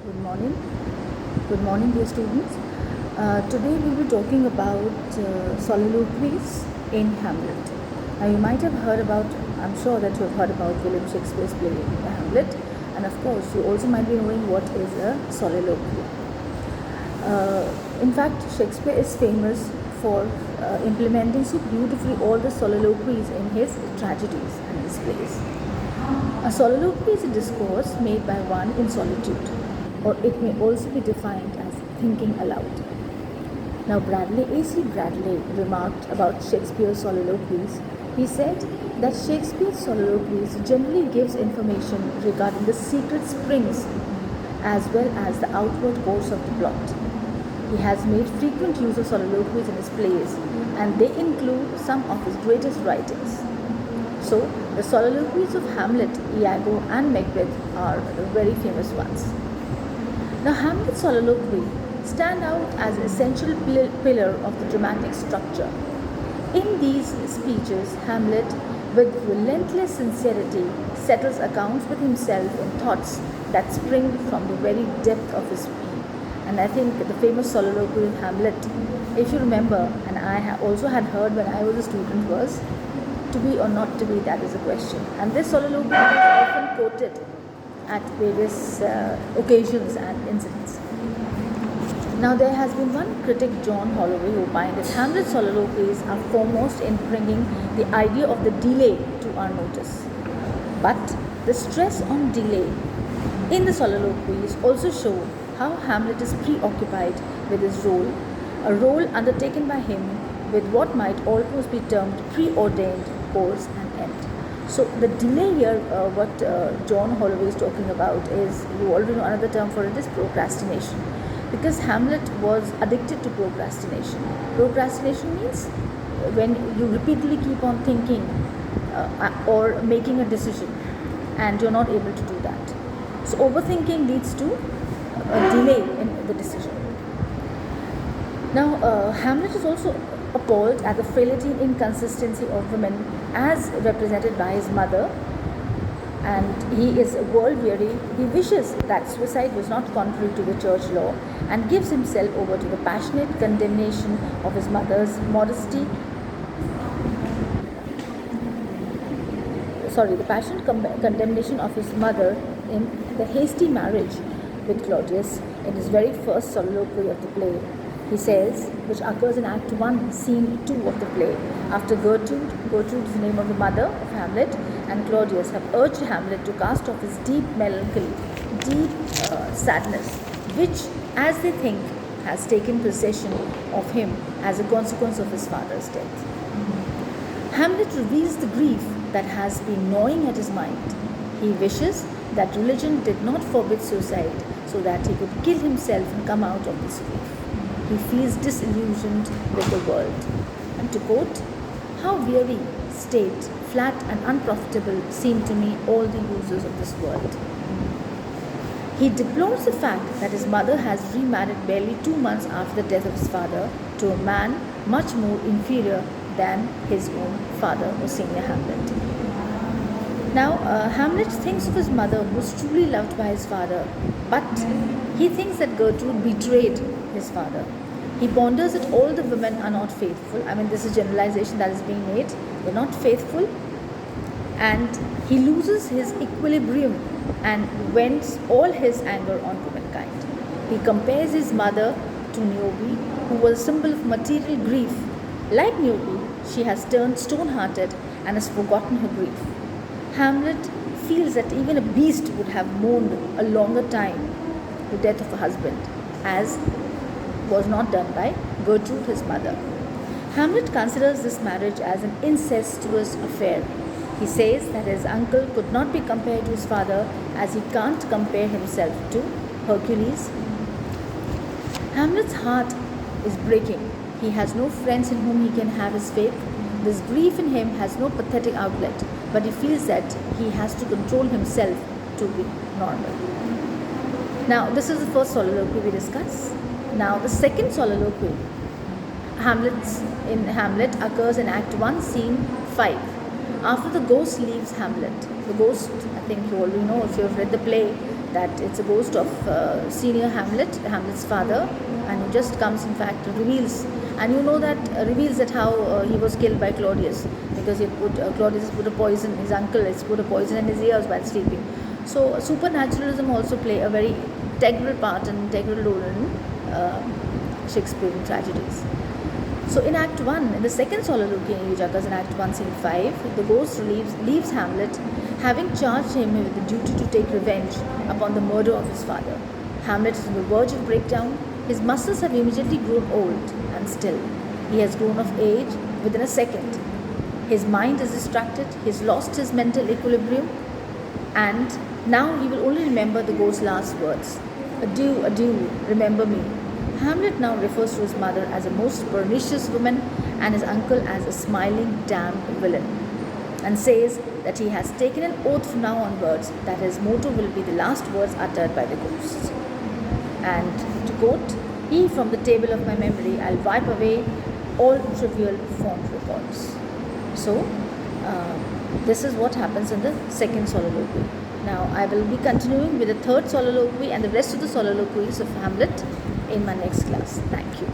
Good morning. Good morning, dear students. Today we'll be talking about soliloquies in Hamlet. Now, you might have heard about, I'm sure that you have heard about William Shakespeare's play Hamlet, and of course, you also might be knowing what is a soliloquy. In fact, Shakespeare is famous for implementing so beautifully all the soliloquies in his tragedies and his plays. A soliloquy is a discourse made by one in solitude, or it may also be defined as thinking aloud. Now, A.C. Bradley remarked about Shakespeare's soliloquies. He said that Shakespeare's soliloquies generally gives information regarding the secret springs as well as the outward course of the plot. He has made frequent use of soliloquies in his plays, and they include some of his greatest writings. So, the soliloquies of Hamlet, Iago, and Macbeth are the very famous ones. Now, Hamlet's soliloquy stand out as an essential pillar of the dramatic structure. In these speeches, Hamlet, with relentless sincerity, settles accounts with himself in thoughts that spring from the very depth of his being. And I think the famous soliloquy of Hamlet, if you remember, and I also had heard when I was a student, was to be or not to be, that is a question. And this soliloquy is often quoted at various occasions and incidents. Now, there has been one critic, John Holloway, who opined that Hamlet's soliloquies are foremost in bringing the idea of the delay to our notice. But the stress on delay in the soliloquies also show how Hamlet is preoccupied with his role, a role undertaken by him with what might almost be termed preordained course and end. So the delay here, what John Holloway is talking about is, you already know another term for it is procrastination. Because Hamlet was addicted to procrastination. Procrastination means when you repeatedly keep on thinking or making a decision and you're not able to do that. So overthinking leads to a delay in the decision. Now, Hamlet is also appalled at the frailty and inconsistency of women as represented by his mother, and he is world weary. He wishes that suicide was not contrary to the church law and gives himself over to the passionate condemnation of his mother's condemnation of his mother in the hasty marriage with Claudius in his very first soliloquy of the play. He says, which occurs in Act 1, Scene 2 of the play, after Gertrude is the name of the mother of Hamlet, and Claudius have urged Hamlet to cast off his deep melancholy, deep sadness, which, as they think, has taken possession of him as a consequence of his father's death. Hamlet reveals the grief that has been gnawing at his mind. He wishes that religion did not forbid suicide so that he could kill himself and come out of this grief. He feels disillusioned with the world. And to quote, "How weary, state, flat and unprofitable seem to me all the users of this world." He deplores the fact that his mother has remarried barely 2 months after the death of his father to a man much more inferior than his own father or senior Hamlet. Now, Hamlet thinks of his mother who was truly loved by his father, but he thinks that Gertrude betrayed his father. He ponders that all the women are not faithful. I mean, this is generalization that is being made. They're not faithful. And he loses his equilibrium and vents all his anger on womankind. He compares his mother to Niobe, who was a symbol of material grief. Like Niobe, she has turned stone-hearted and has forgotten her grief. Hamlet feels that even a beast would have mourned a longer time the death of a husband, as was not done by Gertrude, his mother. Hamlet considers this marriage as an incestuous affair. He says that his uncle could not be compared to his father, as he can't compare himself to Hercules. Hamlet's heart is breaking. He has no friends in whom he can have his faith. This grief in him has no pathetic outlet, but he feels that he has to control himself to be normal. Now, this is the first soliloquy we discuss. Now, the second soliloquy, Hamlet occurs in Act 1, Scene 5. After the ghost leaves Hamlet. The ghost, I think you already know if you have read the play, that it's a ghost of senior Hamlet, Hamlet's father, and who just comes, in fact, reveals, and you know that reveals that how he was killed by Claudius, because Claudius has put a poison, his uncle has put a poison in his ears while sleeping. So supernaturalism also play a very integral part and integral role in Shakespearean tragedies. So in Act 1, in the second soliloquy which occurs in Act 1, Scene 5, the ghost leaves Hamlet, having charged him with the duty to take revenge upon the murder of his father. Hamlet is on the verge of breakdown. His muscles have immediately grown old and still. He has grown of age within a second. His mind is distracted, he has lost his mental equilibrium, and now he will only remember the ghost's last words. Adieu, adieu, remember me. Hamlet now refers to his mother as a most pernicious woman and his uncle as a smiling, damned villain, and says that he has taken an oath from now onwards that his motto will be the last words uttered by the ghost. And to quote, "He from the table of my memory, I'll wipe away all trivial fond records." So, this is what happens in the second soliloquy. Now, I will be continuing with the third soliloquy and the rest of the soliloquies of Hamlet in my next class. Thank you.